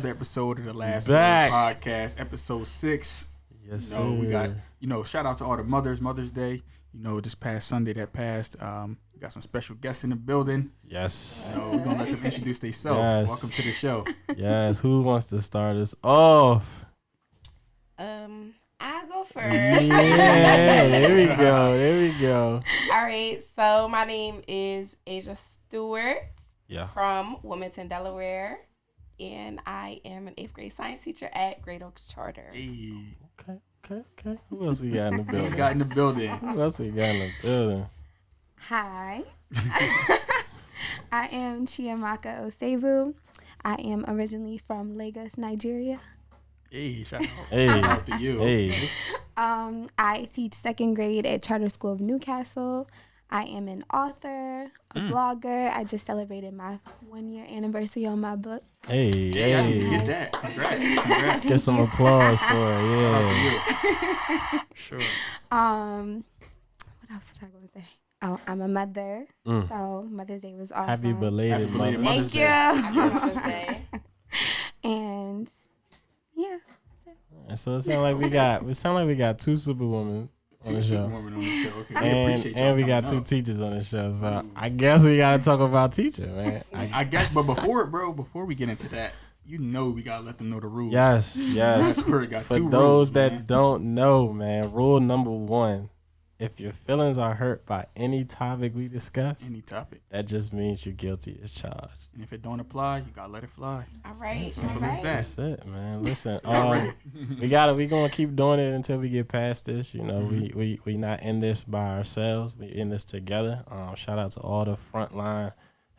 another episode of the Last Back. Word Podcast, episode 6. Yes, sir. We got, shout out to all the mothers, Mother's Day. This past Sunday that passed, we got some special guests in the building. Yes. We're going to let them introduce themselves. Yes. Welcome to the show. Yes. Who wants to start us off? I'll go first. Yeah, there we go. All right, so my name is Asia Stewart from Wilmington, Delaware, and I am an 8th grade science teacher at Great Oaks Charter. Hey. Okay. Who else we got in the building? Who else we got in the building? Hi. I am Maka Osebu. I am originally from Lagos, Nigeria. Hey, shout out to you. Hey. I teach 2nd grade at Charter School of Newcastle. I am an author, a blogger. I just celebrated my 1-year anniversary on my book. Hey. Get that. Congrats. Get some applause for it. Yeah. Sure. What else was I going to say? Oh, I'm a mother. So Mother's Day was awesome. Happy belated Mother's Day. Happy Mother's Day. And yeah. And so it sounds like we got two superwomen on the show. Okay. And we got 2 teachers on the show. So I guess we gotta talk about teaching, man. I guess, but before we get into that, we gotta let them know the rules. Yes. That's where it got For 2 those rules, that man. don't know, man, rule number 1: if your feelings are hurt by any topic we discuss, that just means you're guilty as charged. And if it don't apply, you gotta let it fly. All right. Simple as that. That's it, man. Listen, we gonna keep doing it until we get past this. We not in this by ourselves. We in this together. Shout out to all the frontline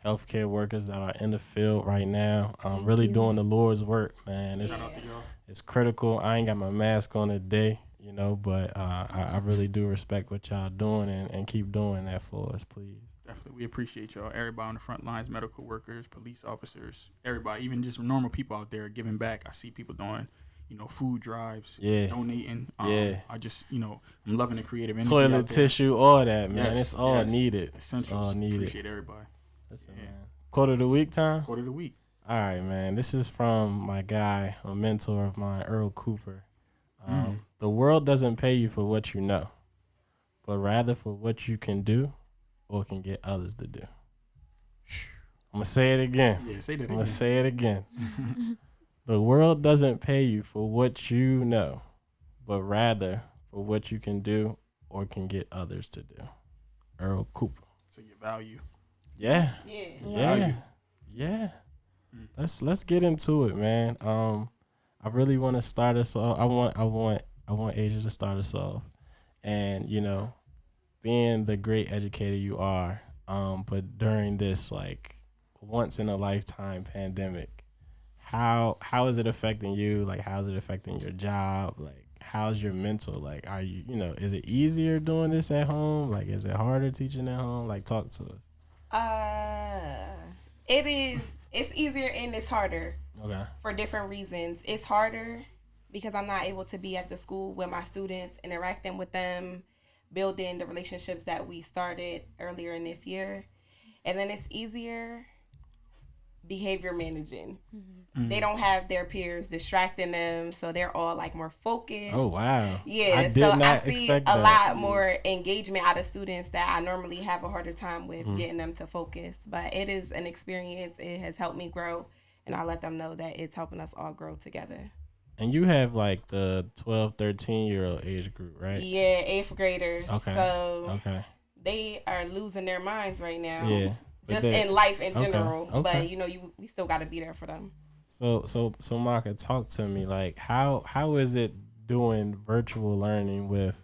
healthcare workers that are in the field right now. Really doing the Lord's work, man. Shout out to y'all. It's critical. I ain't got my mask on today. But I really do respect what y'all doing and keep doing that for us, please. Definitely. We appreciate y'all. Everybody on the front lines, medical workers, police officers, everybody, even just normal people out there giving back. I see people doing, food drives, donating. I just, I'm loving the creative energy. Toilet tissue, all that, man. Yes, it's all needed. Essentials. It's all needed. Appreciate everybody. Listen, man. Quarter of the week time? Quarter of the week. All right, man. This is from my guy, a mentor of mine, Earl Cooper. The world doesn't pay you for what you know, but rather for what you can do or can get others to do. I'm going to say it again. Yeah, say that again. I'm going to say it again. The world doesn't pay you for what you know, but rather for what you can do or can get others to do. Earl Cooper. So your value. Yeah. Value. Let's get into it, man. I really want to start us off. I want Asia to start us off, and being the great educator you are, but during this once in a lifetime pandemic, how is it affecting you? How is it affecting your job? How's your mental? Are you is it easier doing this at home? Is it harder teaching at home? Talk to us. It is. It's easier and it's harder. Okay. For different reasons. It's harder because I'm not able to be at the school with my students, interacting with them, building the relationships that we started earlier in this year. And then it's easier behavior managing. Mm-hmm. They don't have their peers distracting them, so they're all more focused. Oh, wow. Yeah, I see a lot more engagement out of students that I normally have a harder time with getting them to focus. But it is an experience. It has helped me grow. And I let them know that it's helping us all grow together. And you have the 12, 13-year-old age group, right? Yeah, 8th graders. Okay. So they are losing their minds right now. Yeah. Just in life in general. Okay. But we still got to be there for them. So Maka, talk to me. How is it doing virtual learning with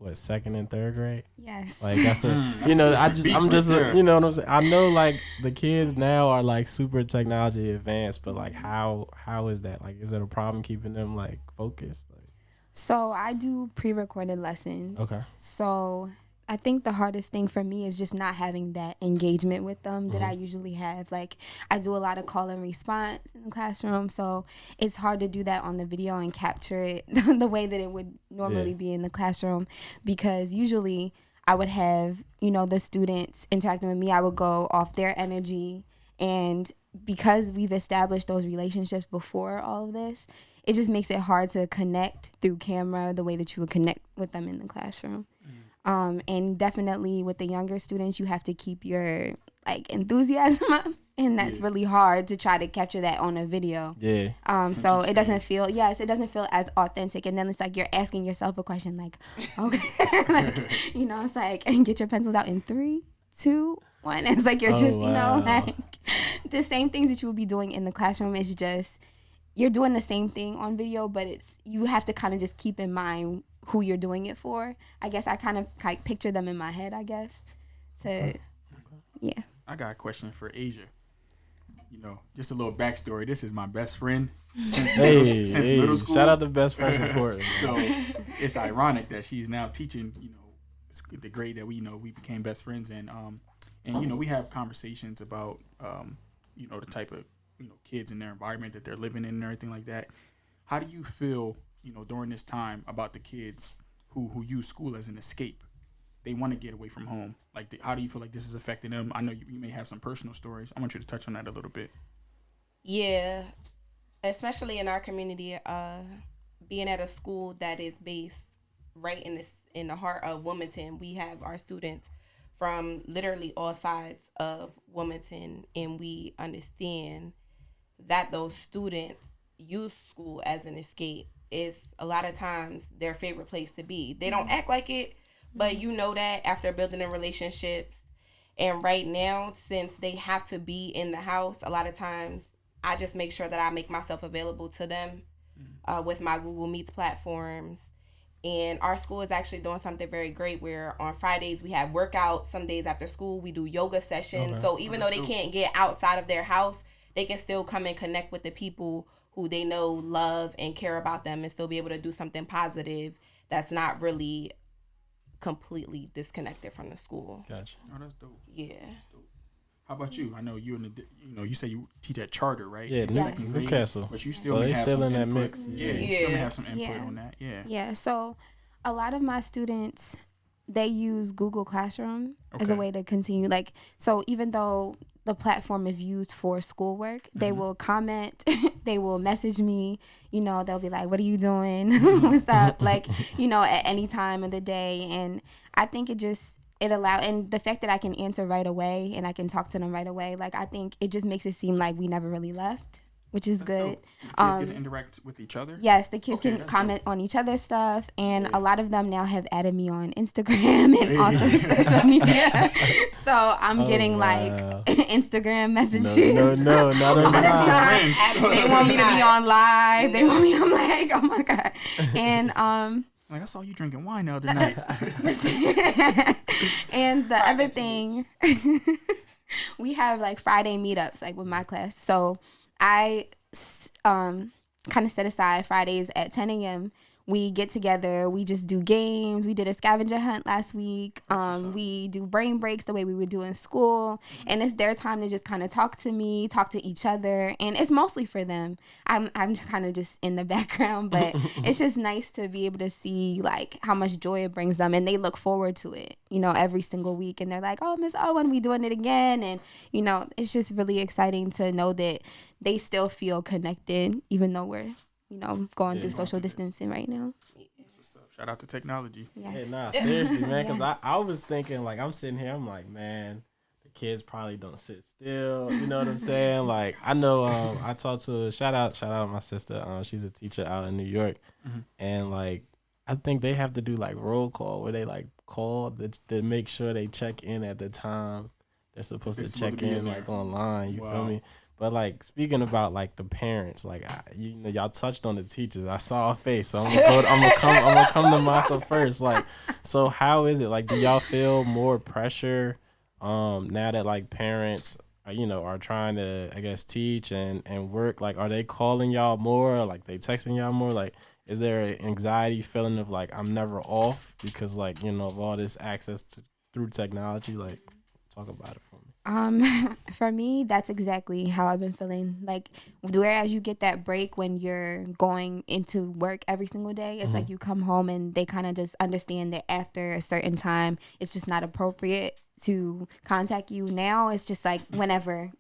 2nd and 3rd grade? Yes. That's a I'm just you know what I'm saying. I know the kids now are super technology advanced, but how is that? Is it a problem keeping them focused? So I do pre-recorded lessons. Okay. So I think the hardest thing for me is just not having that engagement with them that I usually have. I do a lot of call and response in the classroom, so it's hard to do that on the video and capture it the way that it would normally be in the classroom, because usually I would have, the students interacting with me. I would go off their energy, and because we've established those relationships before all of this, it just makes it hard to connect through camera the way that you would connect with them in the classroom. And definitely with the younger students, you have to keep your like enthusiasm up, and that's really hard to try to capture that on a video. So it doesn't feel it doesn't feel as authentic, and then it's like you're asking yourself a question like, okay, like, you know, it's like, and get your pencils out in 3, 2, 1. It's like you're just you know, like the same things that you would be doing in the classroom. Is just you're doing the same thing on video, but it's you have to kind of just keep in mind who you're doing it for. I guess I kind of like picture them in my head, I guess. So, yeah. I got a question for Asia. You know, just a little backstory. This is my best friend since middle school. Shout out to best friend support. So it's ironic that she's now teaching, you know, the grade that we became best friends in. And you know, we have conversations about, you know, the type of, you know, kids in their environment that they're living in and everything like that. How do you feel, you know, during this time about the kids who use school as an escape? They want to get away from home. Like, how do you feel like this is affecting them? I know you may have some personal stories. I want you to touch on that a little bit. Yeah, especially in our community, being at a school that is based right in the heart of Wilmington, we have our students from literally all sides of Wilmington, and we understand that those students use school as an escape. Is a lot of times their favorite place to be. They don't act like it, but you know that after building in relationships. And right now, since they have to be in the house, a lot of times I just make sure that I make myself available to them with my Google Meets platforms. And our school is actually doing something very great where on Fridays we have workouts. Some days after school we do yoga sessions. Okay. So even though they can't get outside of their house, they can still come and connect with the people who they know love and care about them, and still be able to do something positive that's not really completely disconnected from the school. Gotcha. Oh, that's dope. Yeah. That's dope. How about you? I know you you say you teach at Charter, right? Yeah, Newcastle. But you still so have still some in that input. mix. Yeah, you still may have some input on that. Yeah. Yeah. So a lot of my students, they use Google Classroom as a way to continue. Like, so even though the platform is used for schoolwork, they will comment, they will message me, you know, they'll be like, what are you doing? What's up? Like, you know, at any time of the day. And I think it allows, and the fact that I can answer right away and I can talk to them right away, like, I think it just makes it seem like we never really left, which is good. The kids get to interact with each other? Yes, the kids can comment on each other's stuff, and a lot of them now have added me on Instagram and onto social media. So I'm getting like Instagram messages. No, not on They want me to be on live. They want me. I'm like, oh my God. And like, I saw you drinking wine the other night. And the other thing, we have like Friday meetups, like with my class. So I kind of set aside Fridays at 10 a.m. We get together. We just do games. We did a scavenger hunt last week. We do brain breaks the way we would do in school. And it's their time to just kind of talk to me, talk to each other. And it's mostly for them. I'm kind of just in the background, but it's just nice to be able to see like how much joy it brings them. And they look forward to it, you know, every single week. And they're like, oh, Miss Owen, we doing it again. And, you know, it's just really exciting to know that they still feel connected, even though we're, you know, going through social distancing right now. What's up? Shout out to technology. Yes. Yeah, seriously, man, because I was thinking, like, I'm sitting here, I'm like, man, the kids probably don't sit still. You know what I'm saying? Like, I know I talked to, shout out my sister. She's a teacher out in New York. And, like, I think they have to do, like, roll call where they, like, call to make sure they check in at the time they're supposed to check in, like, online. You feel me? But, like, speaking about, like, the parents, like, you know, y'all touched on the teachers. I saw a face, so I'm gonna come to Maka first. Like, so how is it? Like, do y'all feel more pressure now that, like, parents, you know, are trying to, I guess, teach and work? Like, are they calling y'all more? Or, like, they texting y'all more? Like, is there an anxiety feeling of, like, I'm never off because, like, you know, of all this access through technology? Like, talk about it for me. For me, that's exactly how I've been feeling. Like, whereas you get that break when you're going into work every single day, it's like you come home and they kind of just understand that after a certain time, it's just not appropriate to contact you. Now it's just like whenever.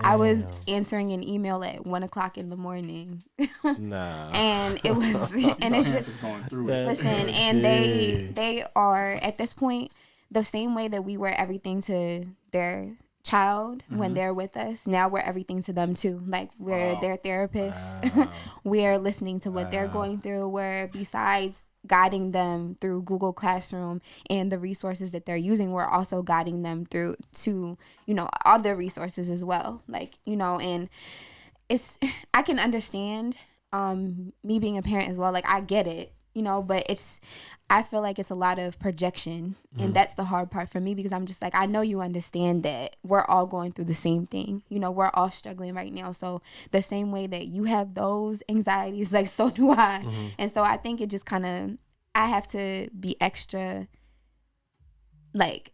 I was answering an email at 1:00 in the morning. Nah. And it was, and it's just going through it. listen, and they are at this point the same way that we were everything to their child when they're with us. Now we're everything to them too. Like, we're their therapists. Wow. We're listening to what they're going through. We're, besides guiding them through Google Classroom and the resources that they're using, we're also guiding them through to, other resources as well. Like, and I can understand me being a parent as well. Like, I get it, but I feel like it's a lot of projection, and that's the hard part for me, because I'm just like, I know you understand that we're all going through the same thing. We're all struggling right now. So the same way that you have those anxieties, like, so do I. And so I think it just kind of, I have to be extra, like,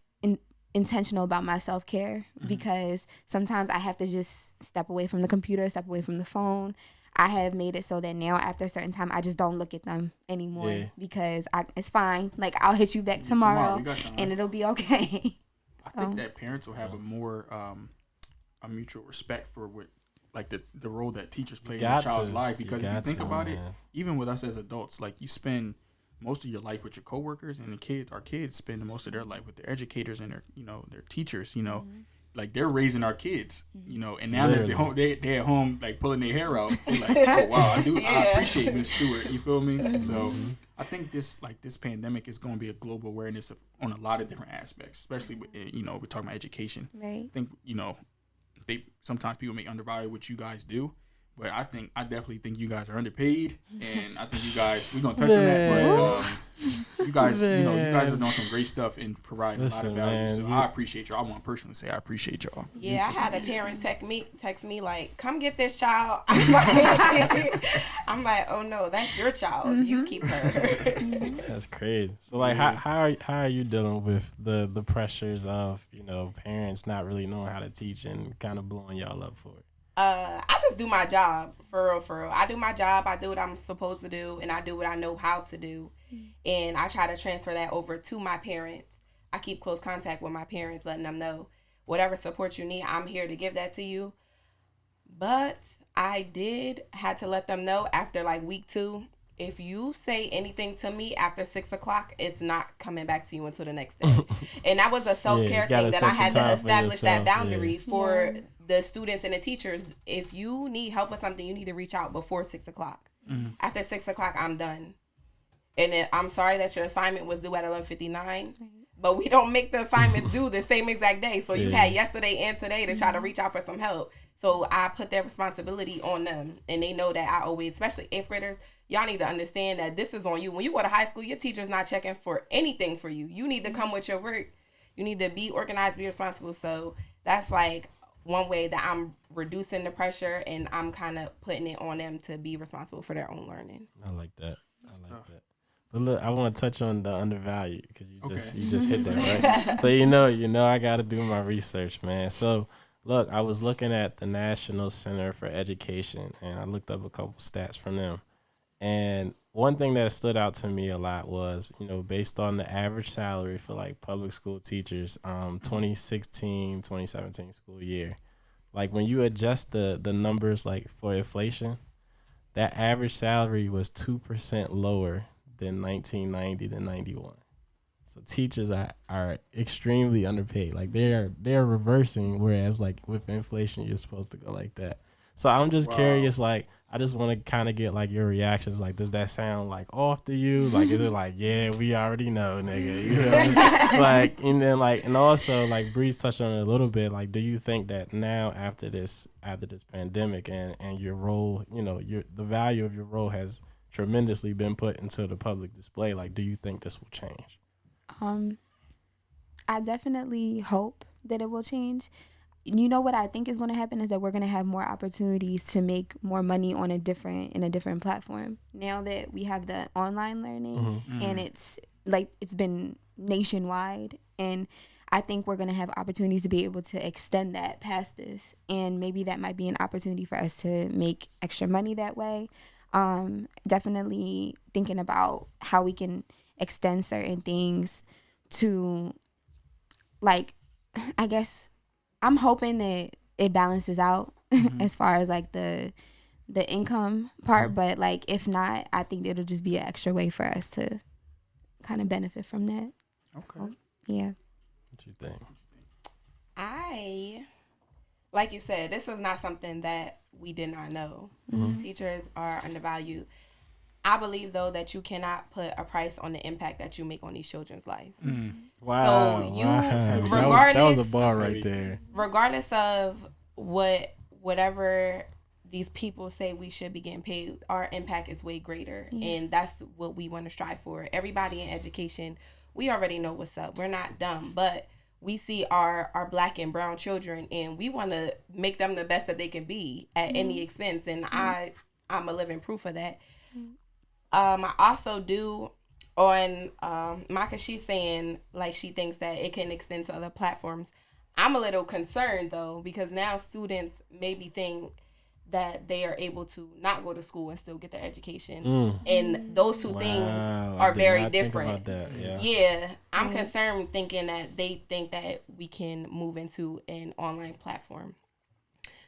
intentional about my self-care, because sometimes I have to just step away from the computer, step away from the phone. I have made it so that now after a certain time, I just don't look at them anymore, because it's fine. Like, I'll hit you back tomorrow and it'll be okay. I think that parents will have a more a mutual respect for what, like, the role that teachers play in your child's life, because if you think about it, even with us as adults, like, you spend most of your life with your coworkers, and our kids spend most of their life with their educators and their teachers, like, they're raising our kids, and now that they're at home, like, pulling their hair out, they're like, oh wow, I appreciate Miss Stewart, you feel me? So I think this pandemic is going to be a global awareness on a lot of different aspects, especially with, we're talking about education. Right. I think, sometimes people may undervalue what you guys do, but I definitely think you guys are underpaid, and I think you guys, we're gonna touch on that, but you guys are doing some great stuff and providing a lot of value. So I appreciate y'all. I want to personally say I appreciate y'all. Yeah, I had a parent text me like, "Come get this child." I'm like, "Oh no, that's your child. You keep her." That's crazy. So, like, how are you dealing with the pressures of parents not really knowing how to teach and kind of blowing y'all up for it? I just do my job, for real. I do my job. I do what I'm supposed to do, and I do what I know how to do. And I try to transfer that over to my parents. I keep close contact with my parents, letting them know whatever support you need, I'm here to give that to you. But I had to let them know after, like, week 2, if you say anything to me after 6:00, it's not coming back to you until the next day. And that was a self-care thing that I had to establish that boundary for the students and the teachers. If you need help with something, you need to reach out before 6:00. After 6:00, I'm done. And I'm sorry that your assignment was due at 11:59, but we don't make the assignments due the same exact day. So you had yesterday and today to try to reach out for some help. So I put that responsibility on them, and they know that I always, especially 8th graders, y'all need to understand that this is on you. When you go to high school, your teacher's not checking for anything for you. You need to come with your work. You need to be organized, be responsible. So that's, like, one way that I'm reducing the pressure, and I'm kind of putting it on them to be responsible for their own learning. I like that. But look, I want to touch on the undervalued, because you just hit that, right? So I got to do my research, man. So look, I was looking at the National Center for Education, and I looked up a couple stats from them. And one thing that stood out to me a lot was, based on the average salary for, like, public school teachers, 2016, 2017 school year, like, when you adjust the numbers, like, for inflation, that average salary was 2% lower than 1990 to 91. So teachers are extremely underpaid. Like, they're reversing, whereas, like, with inflation, you're supposed to go like that. So I'm just curious, like, I just want to kind of get, like, your reactions. Like, does that sound, like, off to you? Like, is it like, yeah, we already know, nigga, like, and then, like, and also, like, Breeze touched on it a little bit. Like, do you think that now after this pandemic and your role, the value of your role has tremendously been put into the public display? Like, do you think this will change? I definitely hope that it will change. What I think is going to happen is that we're going to have more opportunities to make more money in a different platform. Now that we have the online learning and it's been nationwide, and I think we're going to have opportunities to be able to extend that past this. And maybe that might be an opportunity for us to make extra money that way. Definitely thinking about how we can extend certain things to, like, I guess I'm hoping that it balances out as far as like the income part, but like if not, I think it'll just be an extra way for us to kind of benefit from that. Okay. Yeah. What you think? Like you said, this is not something that we did not know. Teachers are undervalued. I believe, though, that you cannot put a price on the impact that you make on these children's lives. Wow. So That was a bar right there. Regardless of whatever these people say we should be getting paid, our impact is way greater. And that's what we want to strive for. Everybody in education, we already know what's up. We're not dumb, but we see our black and brown children, and we want to make them the best that they can be at any expense. And I'm a living proof of that. I also do on Maka, she's saying like she thinks that it can extend to other platforms. I'm a little concerned though, because now students maybe think that they are able to not go to school and still get their education. And those two things are very different. Yeah, I'm concerned thinking that they think that we can move into an online platform.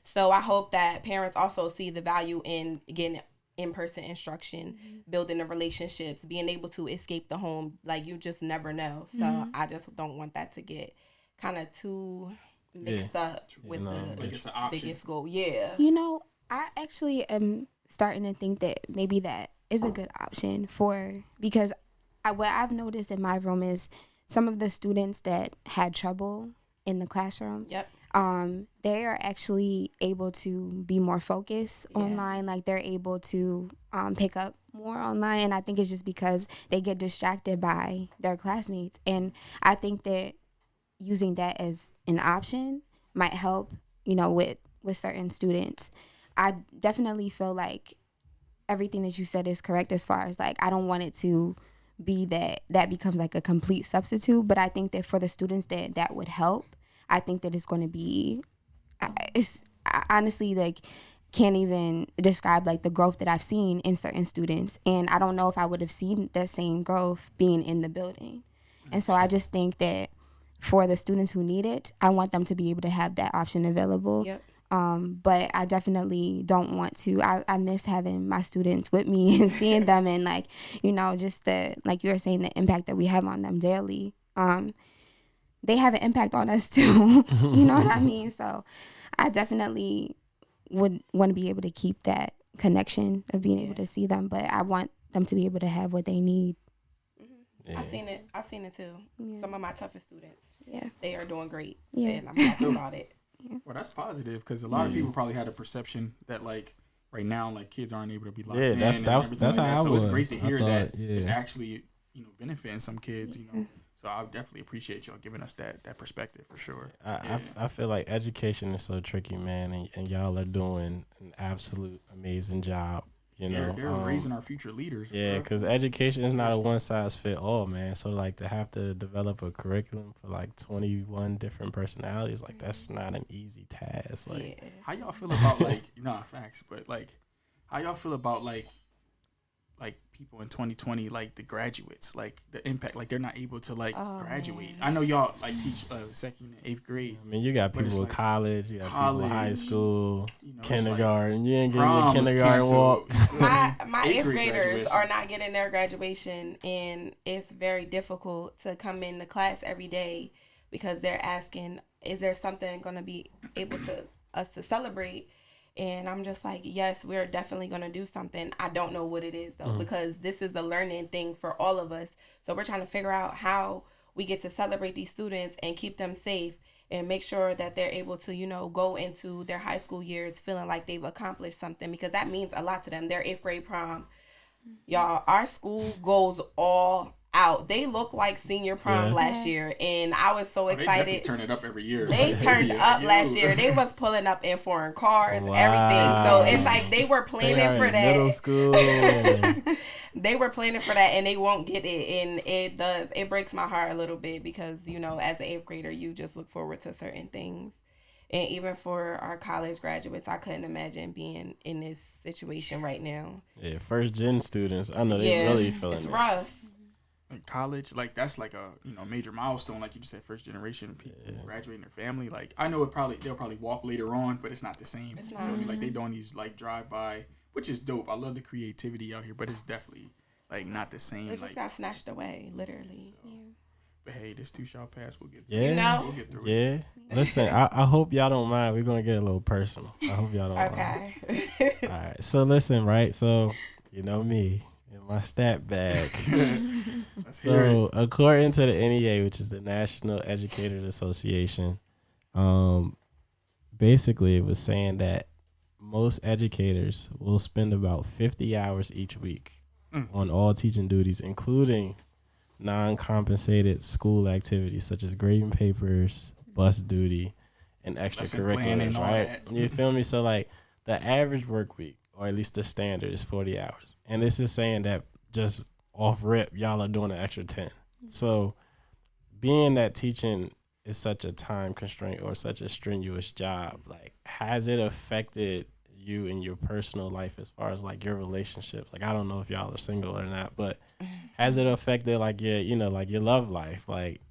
So I hope that parents also see the value in getting in-person instruction, building the relationships, being able to escape the home. Like, you just never know. So I just don't want that to get kind of too mixed up with the biggest goal. Yeah. You know, I actually am starting to think that maybe that is a good option because what I've noticed in my room is some of the students that had trouble in the classroom. Yep. They are actually able to be more focused online. Like, they're able to pick up more online. And I think it's just because they get distracted by their classmates. And I think that using that as an option might help, with certain students. I definitely feel like everything that you said is correct as far as, like, I don't want it to be that becomes like a complete substitute. But I think that for the students that would help, I think that it's going to be, I honestly, like, can't even describe, like, the growth that I've seen in certain students. And I don't know if I would have seen that same growth being in the building. And so I just think that for the students who need it, I want them to be able to have that option available. Yep. But I definitely don't want to. I miss having my students with me and seeing them and, like, just like you were saying, the impact that we have on them daily. They have an impact on us too. You know what I mean? So I definitely would want to be able to keep that connection of being able to see them, but I want them to be able to have what they need. I've seen it too. Some of my toughest students, they are doing great, and I'm happy about it. Well, that's positive, because a lot of people probably had a perception that, like, right now, like, kids aren't able to be locked in. That's how I was. So it's great to hear that it's actually benefiting some kids. So I definitely appreciate y'all giving us that perspective for sure. I feel like education is so tricky, man, and y'all are doing an absolute amazing job. They're raising our future leaders. Yeah, because education is not a one size fit all, man. So, like, to have to develop a curriculum for like 21 different personalities, like, that's not an easy task. Like, how y'all feel about, like, facts, but, like, how y'all feel about like people in 2020, like the graduates, like the impact, like they're not able to graduate. Man. I know y'all like teach 2nd and 8th grade. I mean, you got people in college, you got people in high school, kindergarten. You ain't getting your kindergarten walk. My 8th graders are not getting their graduation, and it's very difficult to come into class every day because they're asking, is there something going to be able to us to celebrate? And I'm just like, yes, we're definitely going to do something. I don't know what it is, though, because this is a learning thing for all of us. So we're trying to figure out how we get to celebrate these students and keep them safe and make sure that they're able to, go into their high school years feeling like they've accomplished something, because that means a lot to them. Their 8th grade prom. Y'all, our school goes all out. They look like senior prom last year, and I was so excited. They turn it up every year. They turned up last year. They was pulling up in foreign cars, everything. So it's like they were planning for that. Middle school. They were planning for that, and they won't get it. And it breaks my heart a little bit because, you know, as an 8th grader, you just look forward to certain things. And even for our college graduates, I couldn't imagine being in this situation right now. Yeah, first gen students, I know they really feeling it's it. rough. Like college, like that's like a major milestone, like you just said, first generation people graduating their family. Like I know they'll probably walk later on, but it's not the same. It's not. not. You know what I mean? Like they doing these like drive by, which is dope. I love the creativity out here, but it's definitely like not the same. It just like, got snatched away, literally. So. But hey, this too shall pass. We'll get through it. We'll get through it. Listen, I hope y'all don't mind. We're going to get a little personal. I hope y'all don't mind. Okay. All right. So listen, right? So, you know me in my stat bag. So, according to the NEA, which is the National Educators Association, basically it was saying that most educators will spend about 50 hours each week on all teaching duties, including non-compensated school activities such as grading papers, bus duty, and extracurriculars, right? You feel me? So like the average work week, or at least the standard, is 40 hours. And this is saying that just off rip, y'all are doing an extra 10. So being that teaching is such a time constraint or such a strenuous job, like has it affected you in your personal life as far as like your relationships? Like I don't know if y'all are single or not, but has it affected like your, you know, like your love life? Like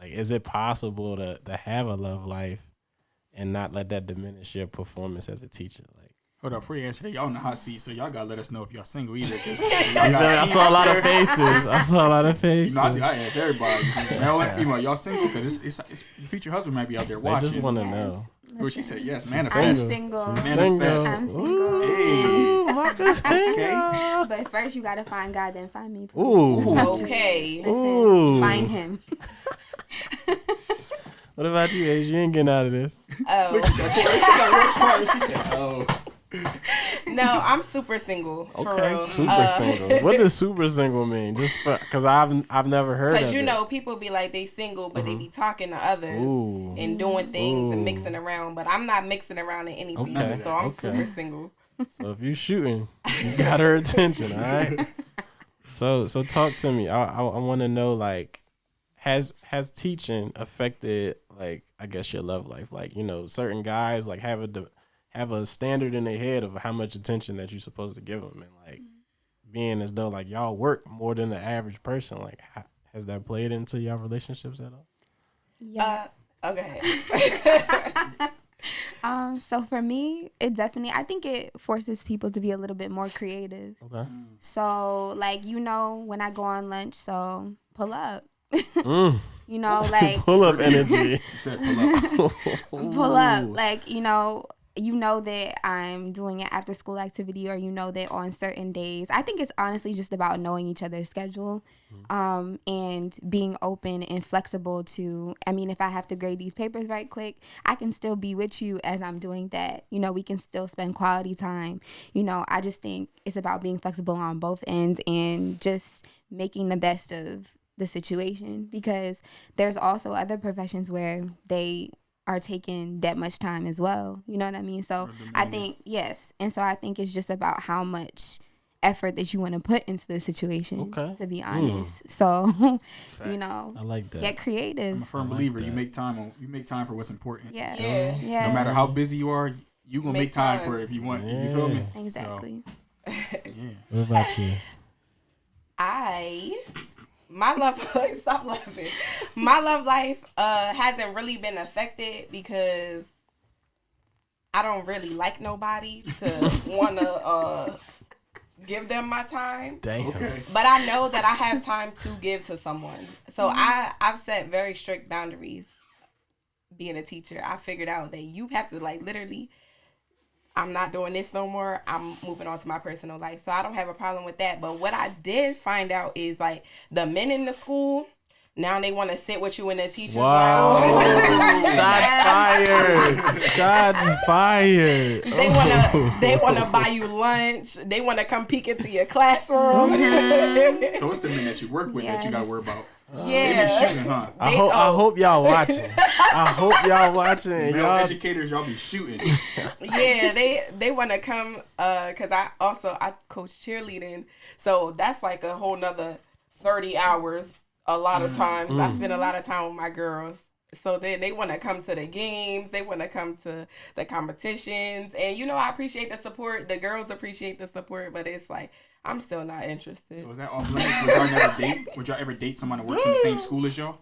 is it possible to have a love life and not let that diminish your performance as a teacher? Like, hold up, before you answer that, y'all in the hot seat, so y'all gotta let us know if y'all single either. I saw a lot of faces. You know, I asked everybody, y'all single? Because it's your future husband might be out there watching. I just want to know. Well, she said yes, manifest. I'm single. Manifest. I'm single. Hey, Maka's single. Okay. But first you gotta find God, then find me. Please. Ooh. Okay. Listen, Ooh. find him. What about you, Age? You ain't getting out of this. Oh. She said, oh. No, I'm super single. For Okay, real. super single. What does super single mean? Just because I've never heard of it. Because you know, people be like they single, but they be talking to others and doing things and mixing around. But I'm not mixing around in anything, so I'm super single. So if you shooting, you got her attention, all right? So talk to me. I want to know, like, has teaching affected, like, I guess your love life? Like, you know, certain guys like have a standard in their head of how much attention that you're supposed to give them, and like being as though like y'all work more than the average person. Like, has that played into your relationships at all? Yeah. Okay. So for me, it definitely, I think it forces people to be a little bit more creative. Okay. So like, you know, when I go on lunch, so pull up. You know, like pull up energy. She said pull up. pull up, like, you know that I'm doing an after school activity, or you know that on certain days. I think it's honestly just about knowing each other's schedule, and being open and flexible to, I mean, if I have to grade these papers right quick, I can still be with you as I'm doing that. You know, we can still spend quality time. You know, I just think it's about being flexible on both ends and just making the best of the situation, because there's also other professions where they are taking that much time as well. You know what I mean? So I think, yes. And so I think it's just about how much effort that you want to put into the situation, to be honest. So, you know, I like that. Get creative. I'm a firm believer. You make time for what's important. Yeah. No matter how busy you are, you gonna make time for it if you want. You feel me? Exactly. So, What about you? My love life, stop laughing. My love life hasn't really been affected because I don't really like nobody to want to give them my time. Damn. okay. But I know that I have time to give to someone. So I've set very strict boundaries being a teacher. I figured out that you have to, like, literally, I'm not doing this no more. I'm moving on to my personal life. So I don't have a problem with that. But what I did find out is, like, the men in the school, Now they want to sit with you in the teacher's wow. lounge. Shots fired. Shots fired. They wanna buy you lunch. They wanna come peek into your classroom. So what's the men that you work with that you gotta worry about? Yeah. They be shooting, huh? I hope y'all watching. I hope y'all watching. Male y'all educators, y'all be shooting. Yeah, they want to come because I coach cheerleading, so that's like a whole nother 30 hours. A lot of times I spend a lot of time with my girls, so they want to come to the games, they want to come to the competitions, and I appreciate the support. The girls appreciate the support, but it's like I'm still not interested. So is that off limits? Would y'all ever date someone that works in the same school as y'all?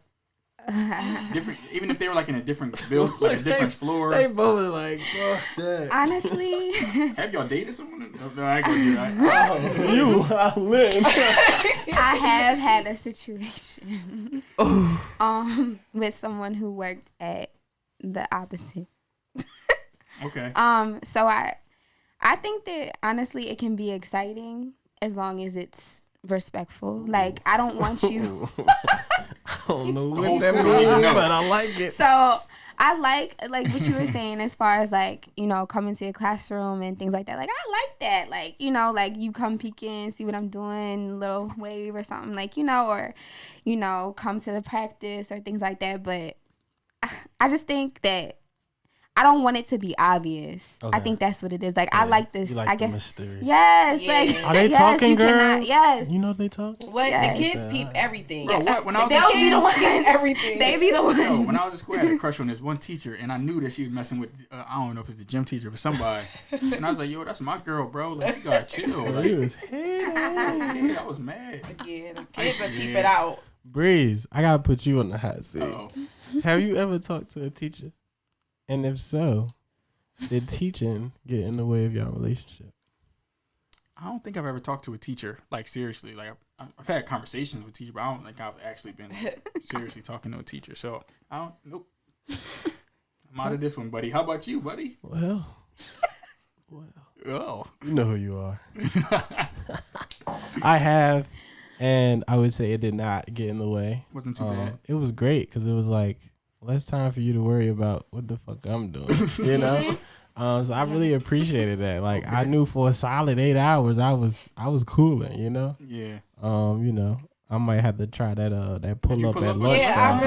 Different, even if they were like in a different build, like a different floor. They both like, fuck that. Honestly, have y'all dated someone? No, I ain't gonna do that. Lynn. I have had a situation with someone who worked at the opposite. Okay. So I think that honestly it can be exciting as long as it's respectful. Like I don't want you. I don't know what that means, but I like it. So I like what you were saying as far as like, coming to your classroom and things like that. Like I like that. Like, like you come peek in, see what I'm doing, little wave or something like, or, come to the practice or things like that. But I just think that I don't want it to be obvious. Okay. I think that's what it is. Like I like this. I guess. Mysterious. Yes. Yeah. Like are they talking, girl? Yes. You know they talking. What the kids peep everything. Bro, when I was they'll be the ones everything. They be the ones. Yo, when I was in school, I had a crush on this one teacher, and I knew that she was messing with. I don't know if it's the gym teacher or somebody. And I was like, "Yo, that's my girl, bro. Like, you gotta chill." Like, he was hating. Yeah, I was mad. Yeah, the kids will peep it out. Breeze, I gotta put you on the hot seat. Uh-oh. Have you ever talked to a teacher? And if so, did teaching get in the way of your relationship? I don't think I've ever talked to a teacher, like seriously. Like I've had conversations with teachers, but I don't think I've actually been seriously talking to a teacher. So nope. I'm out of this one, buddy. How about you, buddy? Well. Oh. You know who you are. I have, and I would say it did not get in the way. Wasn't too bad. It was great because it was like, less time for you to worry about what the fuck I'm doing, so I really appreciated that. Like okay. I knew for a solid 8 hours I was cooling, Yeah. I might have to try that pull up at lunch. Yeah,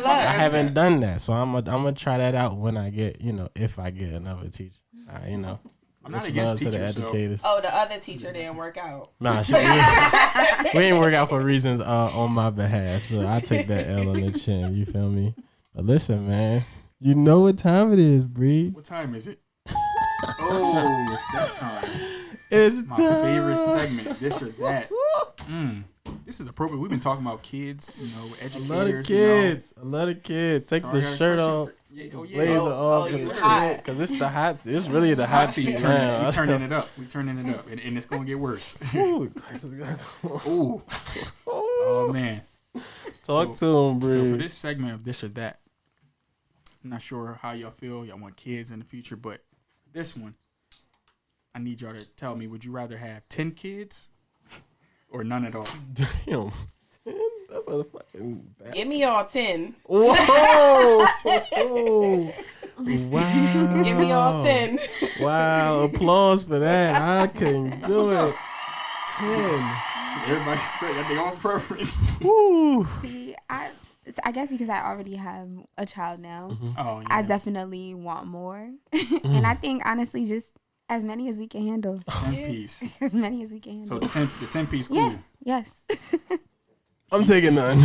I haven't done that, so I'm gonna try that out when I get, if I get another teacher. I'm not against teachers. Oh, the other teacher didn't work out. Nah, we didn't work out for reasons on my behalf, so I take that L on the chin. You feel me? But listen, man, you know what time it is, Bree. What time is it? Oh, it's that time. It's my time. Favorite segment, this or that. This is appropriate. We've been talking about kids, educators. A lot of kids. Take the shirt off, blazer off, because it's the hot. It's really the hot seat now. We turning it up, and it's gonna get worse. Ooh. Oh man. Talk to him, Bree. So for this segment of this or that, I'm not sure how y'all feel. Y'all want kids in the future, but this one, I need y'all to tell me, would you rather have 10 kids or none at all? Damn. 10? That's a fucking bastard. Give me all 10. Whoa. Wow. Give me all 10. Wow. Applause for that. I couldn't do it. 10. Everybody got their own preference. Woo. See, I guess because I already have a child now, oh, yeah. I definitely want more. And I think, honestly, just as many as we can handle. 10 piece. As many as we can handle. So the 10 piece cool. Yeah, yes. I'm taking none.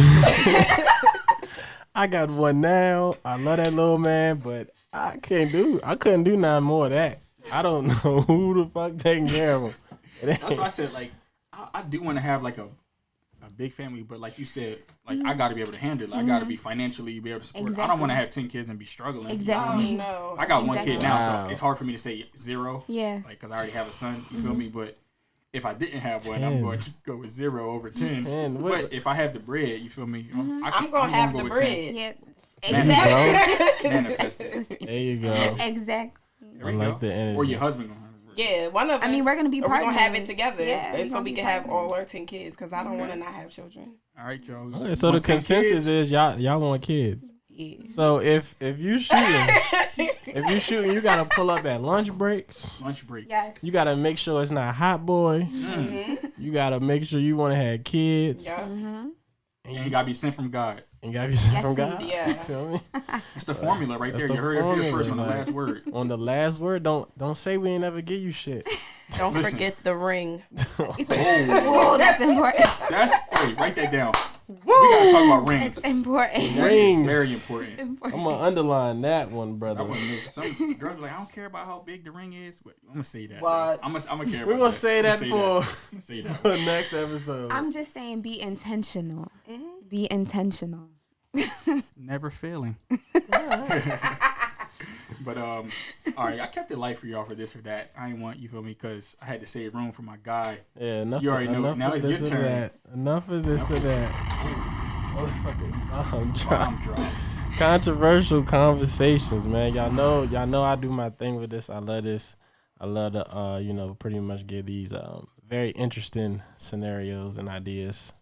I got one now. I love that little man, but I couldn't do 9 more of that. I don't know who the fuck taking care of him. That's why I said, like, I do want to have like a big family, but like you said, like I got to be able to handle it. I got to be financially be able to support. Exactly. I don't want to have 10 kids and be struggling. Exactly. No. I got one kid now, so it's hard for me to say 0. Yeah. Like, because I already have a son. You feel me? But if I didn't have one, I'm going to go with 0 over 10. But if I have the bread, you feel me? I'm going to have the bread. Yeah. Exactly. Manifest it. There you go. Exactly. I like the energy. Or your husband going to have the bread. Yeah, one of us. I mean, we're gonna be partners. We're gonna have it together. Yeah, so we can have all our 10 kids. Because I don't want to not have children. All right, y'all. Okay, so the consensus is y'all want kids. Yeah. So if you shooting, you gotta pull up at lunch breaks. Lunch break. Yes. You gotta make sure it's not hot boy. You gotta make sure you want to have kids. Yeah. And you gotta be sent from God. And you gotta be sent from please. God. Yeah. You feel me? It's the formula right there. the You heard it here formula, first on the like- last word. On the last word, don't say we ain't never give you shit. Don't Listen. forget the ring. Whoa, that's important. Hey, write that down. We gotta talk about rings. It's important. That is Rings. very important. I'm gonna underline that one, I brother. wouldn't make some girls be like, I don't care about how big the ring is. But I'm gonna say that. What? I'm gonna care. We're about gonna that. say I'm that gonna for I'm gonna say that. the next episode. I'm just saying, be intentional. Be intentional. Never failing. But all right, I kept it light for y'all for this or that. I ain't want, you feel me, because I had to save room for my guy. Yeah, enough. You already know. Enough Now of it's this your or turn. that. Enough of this or that. Motherfucking bomb drop. I'm dry. Controversial conversations, man. Y'all know I do my thing with this. I love this. I love to pretty much give these very interesting scenarios and ideas.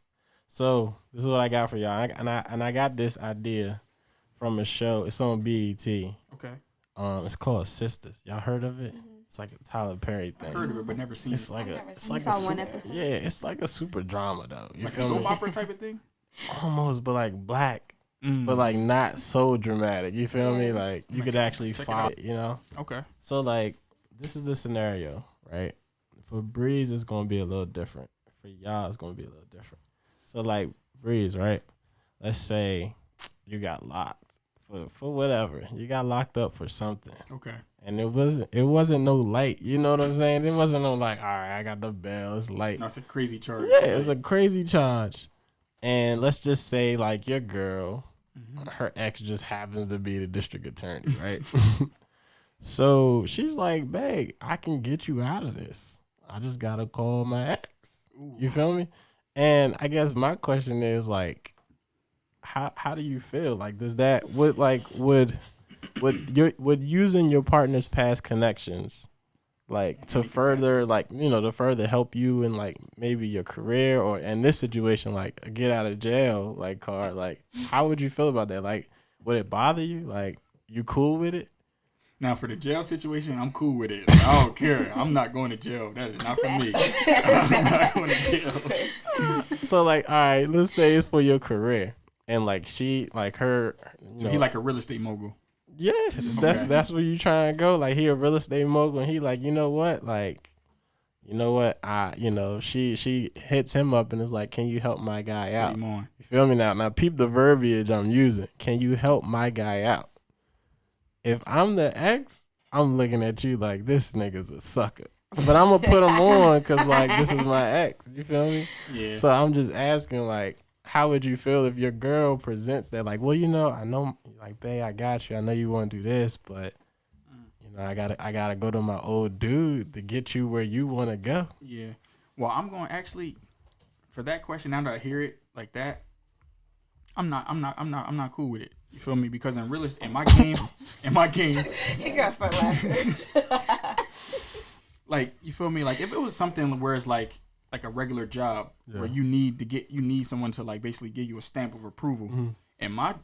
So this is what I got for y'all. I got this idea from a show. It's on BET. Okay. It's called Sisters. Y'all heard of it? It's like a Tyler Perry I thing. heard of it, but never seen It's it. like never it's seen like it. a Saw one super, episode. yeah. It's like a super drama though. You Like a feel me? soap opera type of thing? Almost, but like black, but like not so dramatic. You feel me? Like you could actually check it follow out. it, you know? Okay. So like this is the scenario, right? For Breeze, it's gonna be a little different. For y'all, it's gonna be a little different. So like Breeze, right? Let's say you got locked for whatever. You got locked up for something. Okay. And it wasn't no light. You know what I'm saying? It wasn't no like, all right, I got the bell. It's light. No, it's a crazy charge. Yeah, it's a crazy charge. And let's just say like your girl, her ex just happens to be the district attorney, right? So she's like, babe, I can get you out of this. I just gotta call my ex. You feel me? And I guess my question is like, how do you feel? Like, does that would using your partner's past connections like to further help you in like maybe your career or in this situation like a get out of jail like card, like how would you feel about that? Like would it bother you? Like you cool with it? Now, for the jail situation, I'm cool with it. Like, I don't care. I'm not going to jail. That is not for me. I'm not going to jail. So like, all right, let's say it's for your career, and like she, like her, So he like a real estate mogul. yeah, that's where you trying to go. Like he a real estate mogul, and he like, you know what, she hits him up and is like, can you help my guy out? Put him on. You feel me now? Now peep the verbiage I'm using. Can you help my guy out? If I'm the ex, I'm looking at you like this nigga's a sucker. But I'm gonna put him on because like this is my ex. You feel me? Yeah. So I'm just asking like, how would you feel if your girl presents that like, well, I know, like, babe, I got you. I know you want to do this, but I gotta go to my old dude to get you where you want to go. Yeah. Well, I'm going to actually, for that question, now that I hear it like that, I'm not cool with it. You feel me? Because in real estate, in my game, He got start laughing. like, you feel me? Like if it was something where it's like a regular job where you need someone to like basically give you a stamp of approval. In my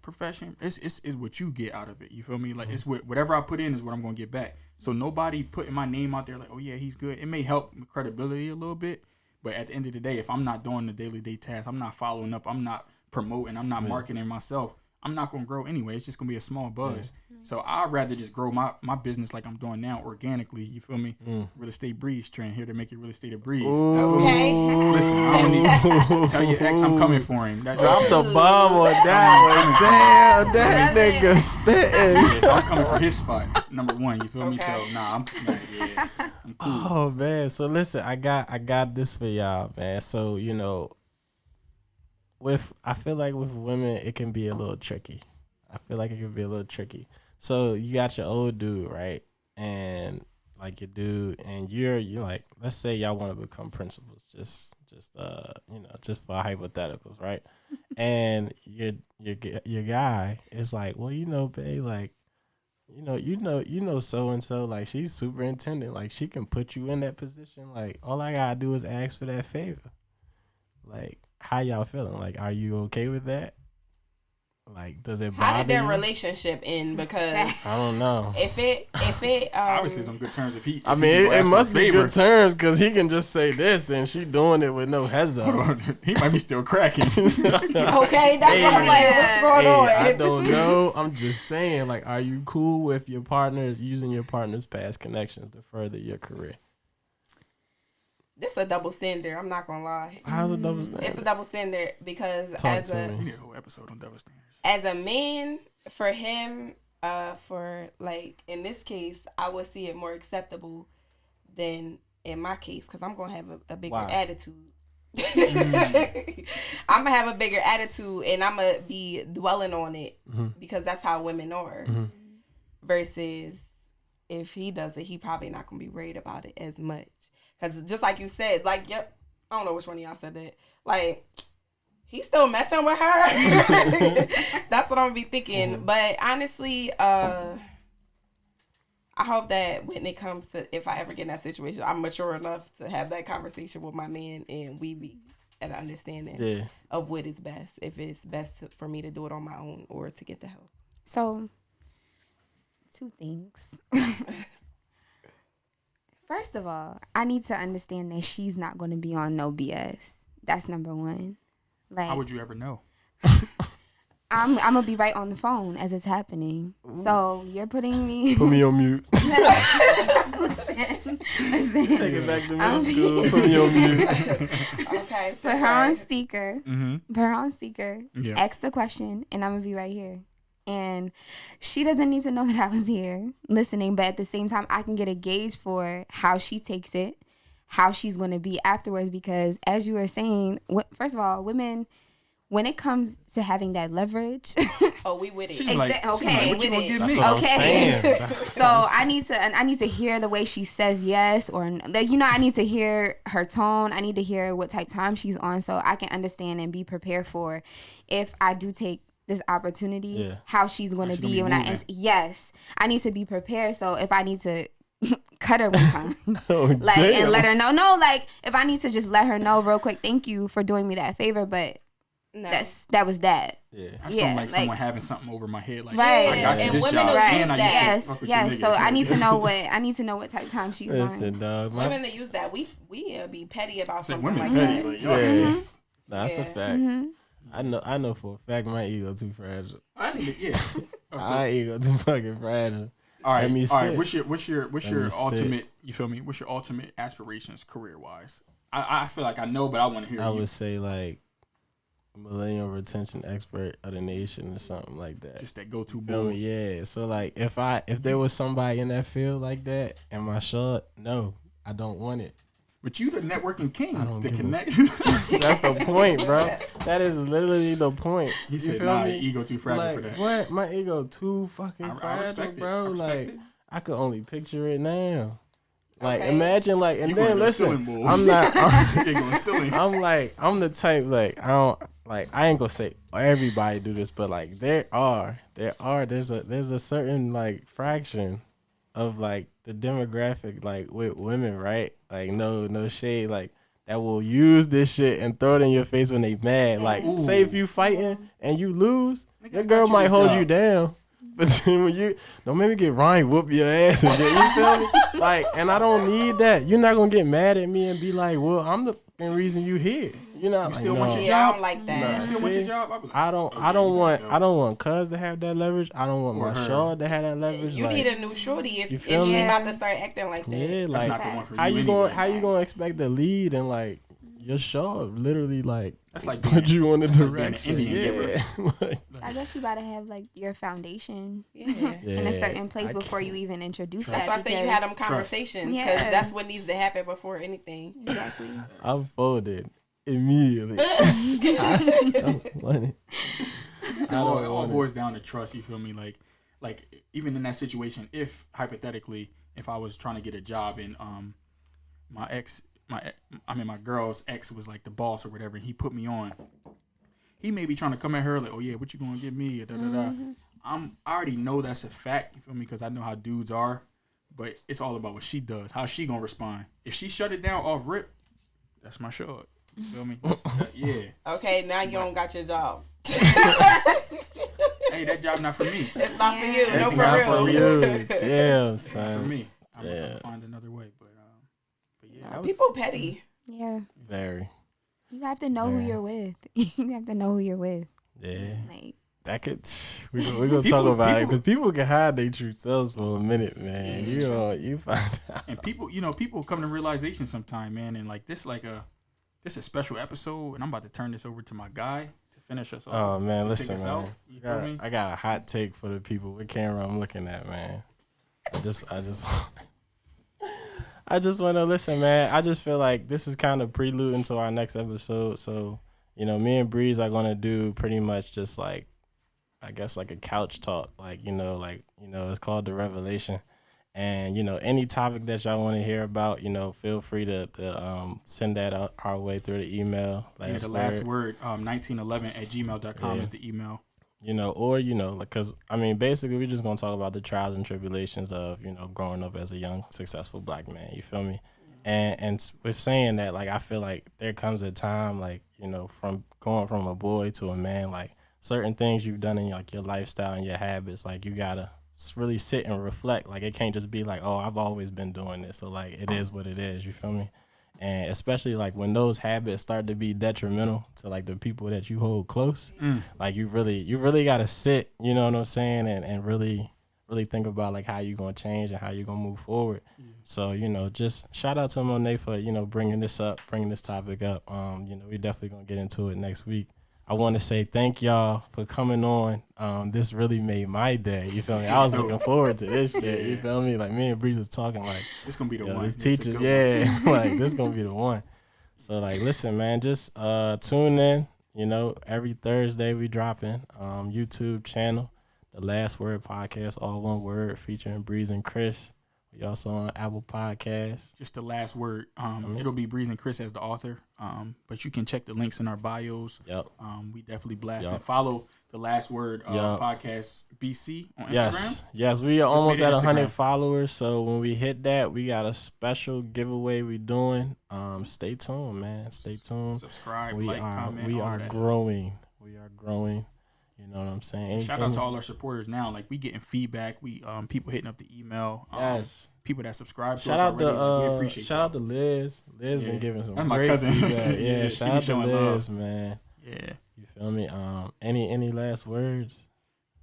profession, it's what you get out of it. You feel me? Like it's whatever I put in is what I'm gonna get back. So nobody putting my name out there like, oh yeah, he's good. It may help with credibility a little bit, but at the end of the day, if I'm not doing the day tasks, I'm not following up, I'm not promoting, I'm not marketing myself, I'm not gonna grow anyway. It's just gonna be a small buzz. So I'd rather just grow my business like I'm doing now organically. You feel me? Real estate breeze trend here to make it real estate a breeze. Okay. Listen, I don't need tell your ex I'm coming for him. Drop the bomb on that one. Damn, that nigga spitting. Yeah, so I'm coming for his spot, number one. You feel me? So I'm cool. Oh man, so listen, I got this for y'all, man. So I feel like with women it can be a little tricky. So you got your old dude, right? And like your dude, and you're like, let's say y'all want to become principals, just for hypotheticals, right? And your guy is like, well, babe, like you know, so and so, like, she's superintendent, like, she can put you in that position. Like, all I gotta do is ask for that favor. Like, how y'all feeling? Like, are you okay with that? Like, does it bother How did their you? relationship end? Because I don't know. If it obviously it's on good terms. If I mean, it must be favor. good terms because he can just say this and she doing it with no heads up. He might be still cracking. okay, that's what I'm like. What's going on? I don't know. I'm just saying, like, are you cool with your partner using your partner's past connections to further your career? This is a double standard. I'm not gonna lie. How's a double standard? It's a double standard because We need a whole episode on double standards. As a man, for him, for like in this case, I would see it more acceptable than in my case because I'm gonna have a bigger attitude. I'm gonna have a bigger attitude and I'm gonna be dwelling on it because that's how women are. Versus if he does it, he probably not gonna be worried about it as much. Because just like you said, like, yep, I don't know which one of y'all said that. Like, he's still messing with her. That's what I'm gonna be thinking. But honestly, I hope that when it comes to, if I ever get in that situation, I'm mature enough to have that conversation with my man and we be at an understanding of what is best. If it's best for me to do it on my own or to get the help. So, 2 things. First of all, I need to understand that she's not going to be on no BS. That's number 1. Like, how would you ever know? I'm gonna be right on the phone as it's happening. Ooh. So you're putting me. Put me on mute. listen. Take it back to middle school. Put me on mute. Okay. Put her on speaker. Mm-hmm. Put her on speaker. Yeah. Ask the question, and I'm gonna be right here. And she doesn't need to know that I was here listening, but at the same time, I can get a gauge for how she takes it, how she's going to be afterwards. Because as you were saying, first of all, women, when it comes to having that leverage, we with it. Okay, what you gonna give me? Okay. So I need to hear the way she says yes, or like, I need to hear her tone. I need to hear what type of time she's on, so I can understand and be prepared for if I do take this opportunity, how she's going to be when I enter. Yes, I need to be prepared. So if I need to cut her one time, and let her know, like if I need to just let her know real quick, thank you for doing me that favor, but that was that. Like someone having something over my head, like right. I got you and this women job, and I yes. So I need to know what type of time she's on. Dog, women that use that, we be petty about something women like petty, that. That's a fact. Mm-hmm. I know for a fact my ego too fragile. My ego too fucking fragile. All right. What's your ultimate? You feel me? What's your ultimate aspirations career wise? I feel like I know, but I want to hear. I would say like millennial retention expert of the nation or something like that. Just that go-to boy. Yeah. So like if there was somebody in that field like that, am I short? No, I don't want it. But you the networking king. I don't connect. That's the point, bro. That is literally the point. He said, "Nah, your ego too fragile for that." What? My ego too fucking fragile, bro. Like I could only picture it now. Like imagine, like, and then listen, I'm not. I'm the type, like, I ain't gonna say everybody do this, but like there's a certain like fraction of like the demographic, like with women, right? Like no shade, like that will use this shit and throw it in your face when they mad. Like say if you fighting and you lose, your girl might hold you down. But then when you don't make me get Ryan whoop your ass and you feel me? Like, and I don't need that. You're not gonna get mad at me and be like, well, I'm the fucking reason you here. You know, you still want your job? I don't like that. You still want your job? I don't want Cuz to have that leverage. I don't want my Shaw to have that leverage. You need a new shorty if she about to start acting like that. Yeah, like that's not the one for how you anyway. How you gonna expect the lead and like your Shaw literally like that's like put you on the direction. I guess you gotta have like your foundation in a certain place before you even introduce that. That's why I say you had them conversations because that's what needs to happen before anything. Exactly. I'm folded immediately. I don't want it. So it all boils down to trust. You feel me? Like even in that situation, if hypothetically, if I was trying to get a job and my girl's ex was like the boss or whatever, and he put me on. He may be trying to come at her like, oh yeah, what you gonna give me? Da, da, da. I already know that's a fact. You feel me? Because I know how dudes are. But it's all about what she does. How she gonna respond? If she shut it down off rip, that's my shot. You feel me? Yeah. Okay, now you don't got your job. Hey, that job not for me. It's not for you. It's No, not for real. you. Damn, It's not son. for me. I'm gonna find another way. But yeah, that was, people petty. Yeah. Very. You have to know who you're with. You have to know who you're with. Yeah. Like, that could. We're gonna talk about it because people can hide their true selves for a minute, man. You find out. And people come to realization sometime, man. And like this a special episode, and I'm about to turn this over to my guy to finish us off. Oh man, listen, man. I got a hot take for the people. What camera I'm looking at, man? I just want to listen, man. I just feel like this is kind of preluding to our next episode. So, me and Breeze are gonna do pretty much just like, I guess like a couch talk, it's called The Revelation. And, any topic that y'all want to hear about, feel free to send that out our way through the email. The last word, 1911@gmail.com is the email. Because, basically we're just going to talk about the trials and tribulations of, growing up as a young, successful black man. You feel me? And with saying that, like, I feel like there comes a time, like, from going from a boy to a man, like, certain things you've done in like your lifestyle and your habits, like you gotta really sit and reflect. Like it can't just be like, oh, I've always been doing this, so like it is what it is. You feel me? And especially like when those habits start to be detrimental to like the people that you hold close, like you really gotta sit. You know what I'm saying? And really think about like how you gonna change and how you gonna move forward. So just shout out to Monet for bringing this topic up. We definitely gonna get into it next week. I want to say thank y'all for coming on. This really made my day. You feel me? I was looking forward to this shit. You feel me? Like me and Breeze was talking like, this gonna be the one. This teachers, like this gonna be the one. So like, listen, man, just tune in. Every Thursday we dropping YouTube channel, The Last Word Podcast, all one word, featuring Breeze and Chris. We also on Apple Podcasts. Just The Last Word. It'll be Breeze and Chris as the author. But you can check the links in our bios. Yep. We definitely blast and follow The Last Word Podcast BC on Instagram. Yes. We are almost at 100 followers. So when we hit that, we got a special giveaway we doing. Stay tuned, man. Stay tuned. Subscribe, comment. We are growing. We are growing. You know what I'm saying? Shout out to all our supporters now. Like we getting feedback. We people hitting up the email. Yes. People that subscribe to us already. We appreciate shout out to Liz. Liz been giving some great cousin. feedback. Yeah, shout out to Liz, man. Yeah. You feel me? Any last words?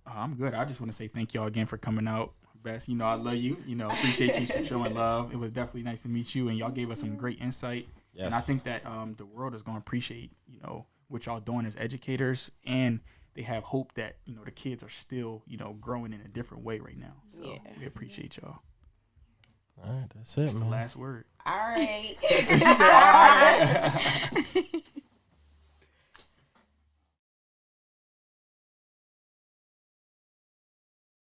I'm good. I just want to say thank y'all again for coming out. Best, I love you. Appreciate you showing love. It was definitely nice to meet you, and y'all gave us some great insight. Yes. And I think that the world is going to appreciate what y'all doing as educators, and they have hope that the kids are still growing in a different way right now. So we appreciate y'all. All right, that's it, man. The last word. All right. She said, all right.